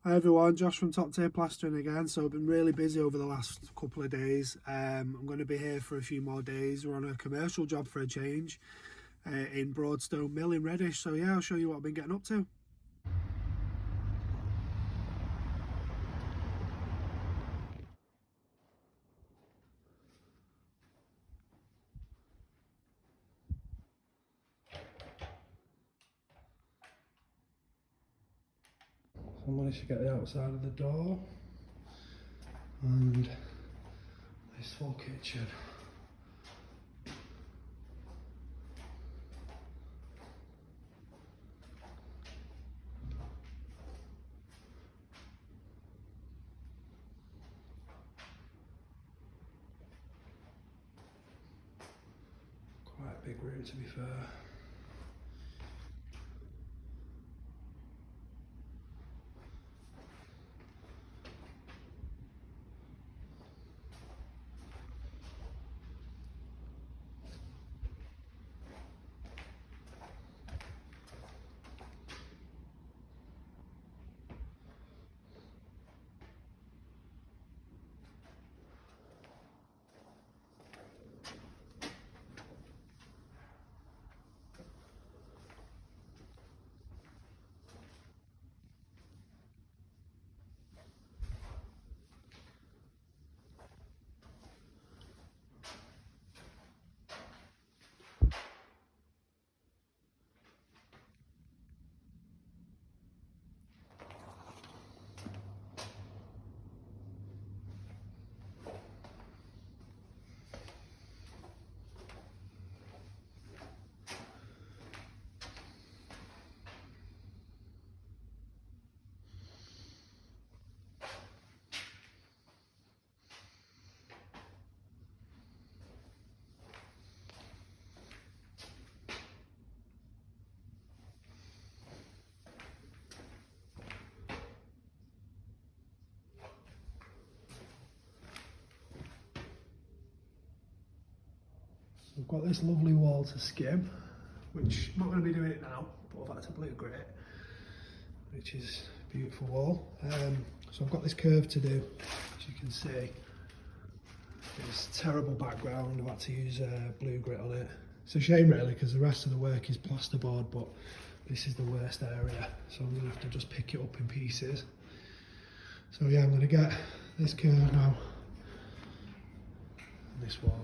Hi everyone, Josh from Top Tier Plastering again. So I've been really busy over the last couple of days. I'm going to be here for a few more days. We're on a commercial job for a change in Broadstone Mill in Reddish. So yeah, I'll show you what I've been getting up to. So I managed to get the outside of the door and this full kitchen. Quite a big room, to be fair. We've got this lovely wall to skim, which I'm not going to be doing it now, but I've had to blue grit, which is a beautiful wall. So I've got this curve to do, as you can see. It's terrible background, I've had to use blue grit on it. It's a shame really, because the rest of the work is plasterboard, but this is the worst area, so I'm going to have to just pick it up in pieces. So yeah, I'm going to get this curve now, and this wall.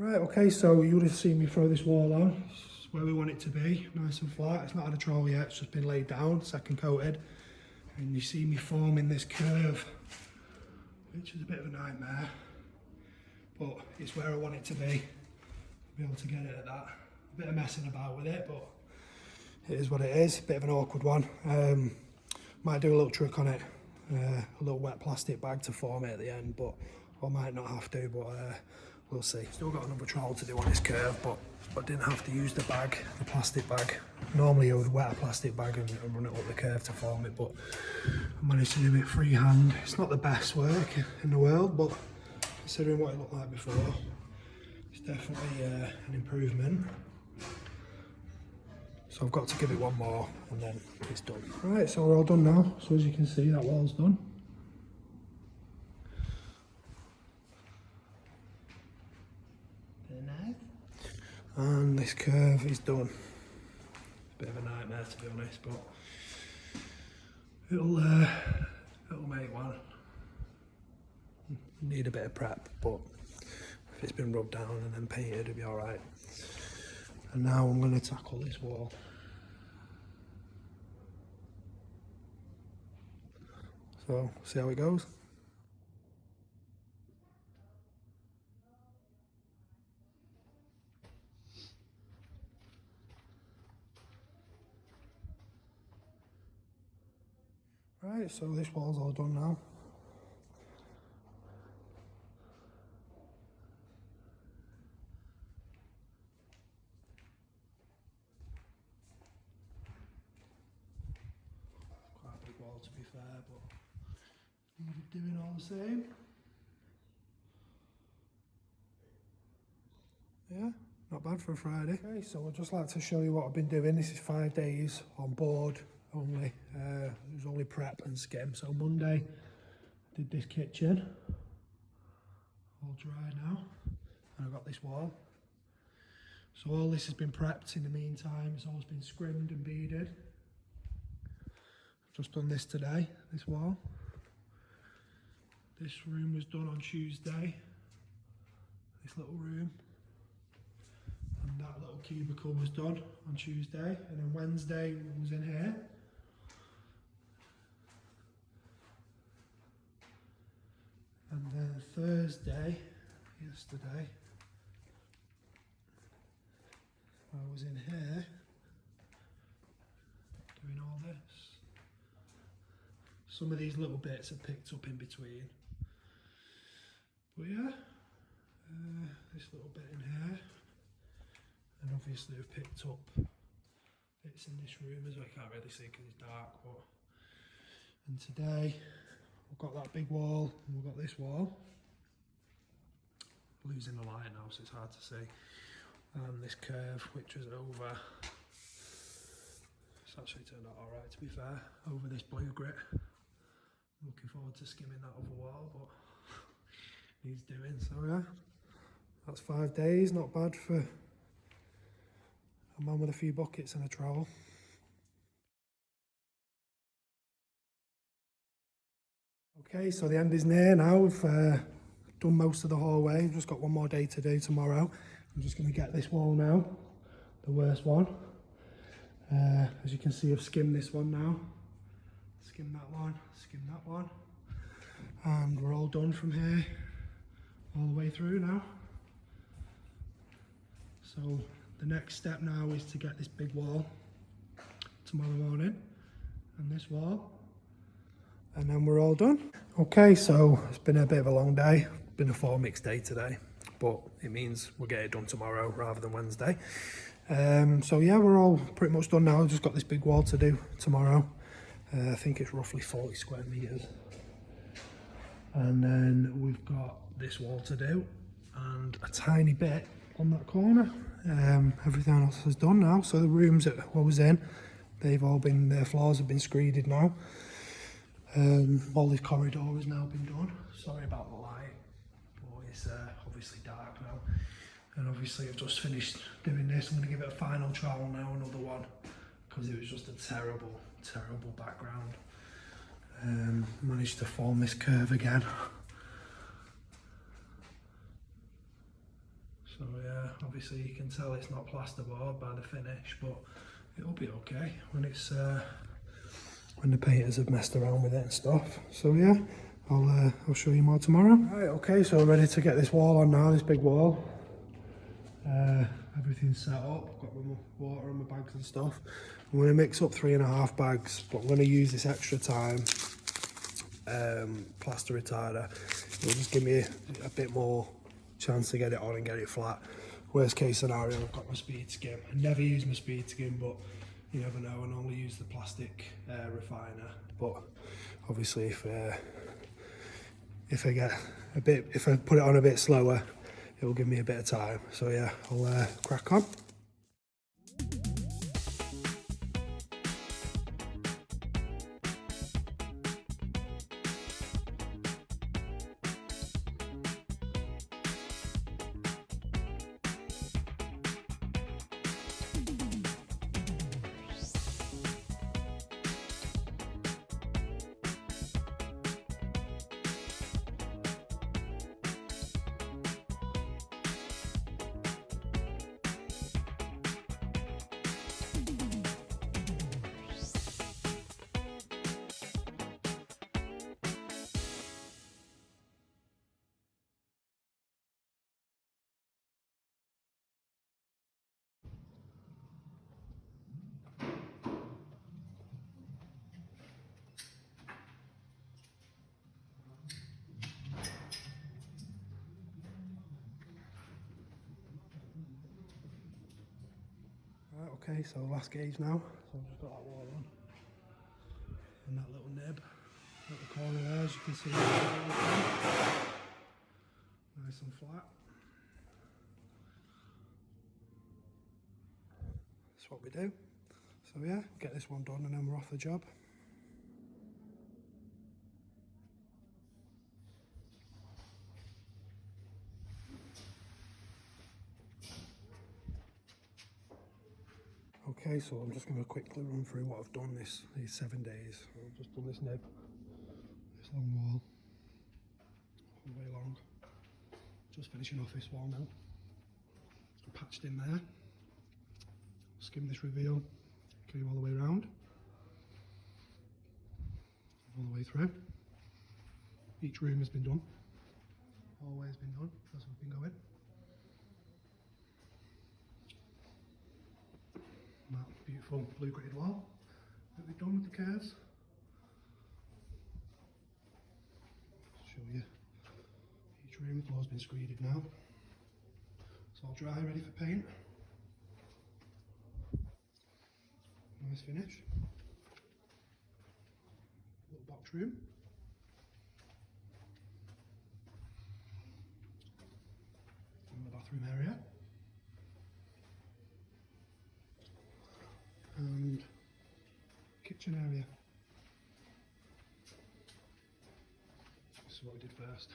Right, okay, so you would have seen me throw this wall on. It's where we want it to be, nice and flat. It's not had a trowel yet, it's just been laid down, second coated. And you see me forming this curve, which is a bit of a nightmare, but it's where I want it to be. I'll be able to get it at that. A bit of messing about with it, but it is what it is. A bit of an awkward one. Might do a little trick on it, a little wet plastic bag to form it at the end, but I might not have to, but we'll see. Still got another trowel to do on this curve, but I didn't have to use the bag, the plastic bag. Normally I would wet a plastic bag and run it up the curve to form it, but I managed to do it freehand. It's not the best work in the world, but considering what it looked like before, it's definitely an improvement. So I've got to give it one more and then it's done. Right, so we're all done now. So as you can see, that wall's done. And this curve is done. Bit of a nightmare to be honest, but it'll make one. Need a bit of prep, but if it's been rubbed down and then painted, it'll be all right. And now I'm going to tackle this wall. So see how it goes. Right, so this wall's all done now. Quite a big wall to be fair, but needed doing all the same. Yeah, not bad for a Friday. Okay, so I'd just like to show you what I've been doing. This is 5 days on board only. It was only prep and skim. So Monday, did this kitchen, all dry now, and I've got this wall. So all this has been prepped in the meantime. It's always been scrimmed and beaded. I've just done this today, this wall. This room was done on Tuesday, this little room. And that little cubicle was done on Tuesday, and then Wednesday was in here. And then Thursday, yesterday, I was in here doing all this. Some of these little bits have picked up in between. But yeah, this little bit in here. And obviously we've picked up bits in this room as well. I can't really see because it's dark, but and today we've got that big wall and we've got this wall. Losing the light now, so it's hard to see. And this curve, which is over, it's actually turned out alright to be fair, over this blue grit. Looking forward to skimming that other wall, but needs doing. So yeah, that's 5 days, not bad for a man with a few buckets and a trowel. Okay, so the end is near now. We've done most of the hallway. We've just got one more day to do tomorrow. I'm just going to get this wall now, the worst one. As you can see, I've skimmed this one now. Skim that one, skim that one. And we're all done from here, all the way through now. So the next step now is to get this big wall tomorrow morning, and this wall, and then we're all done. Okay, so it's been a bit of a long day. Been a 4 mix day today, but it means we'll get it done tomorrow rather than Wednesday. So yeah, we're all pretty much done now. Just got this big wall to do tomorrow. I think it's roughly 40 square meters. And then we've got this wall to do and a tiny bit on that corner. Everything else is done now. So the rooms that I was in, they've all been, their floors have been screeded now. All this corridor has now been done. Sorry about the light, but it's obviously dark now. And obviously I've just finished doing this. I'm going to give it a final trowel now, another one, because it was just a terrible, terrible background. Managed to form this curve again. So yeah, obviously you can tell it's not plasterboard by the finish, but it'll be okay when it's when the painters have messed around with it and stuff. So yeah, I'll show you more tomorrow. Right, okay, so I'm ready to get this wall on now, this big wall. Everything's set up, got my water and my bags and stuff. I'm going to mix up 3.5 bags, but I'm going to use this extra time plaster retarder. It'll just give me a bit more chance to get it on and get it flat. Worst case scenario, I've got my speed skim. I never use my speed skim, but you never know, and only use the plastic refiner. But obviously if I get if I put it on a bit slower, it will give me a bit of time. So yeah, I'll crack on. Right, okay, so last gauge now. So I've just got that wall on. And that little nib at the corner there, as you can see. Nice and flat. That's what we do. So yeah, get this one done and then we're off the job. Okay, so I'm just going to quickly run through what I've done these 7 days. I've just done this nib, this long wall, all the way along. Just finishing off this wall now. Patched in there. Skimmed this reveal, came all the way around, all the way through. Each room has been done, always been done as we've been going. And that beautiful blue gridded wall that we've done with the curves. Show you each room, the floor's been screeded now. It's all dry, ready for paint. Nice finish. Little box room. And the bathroom area. And kitchen area. This is what we did first.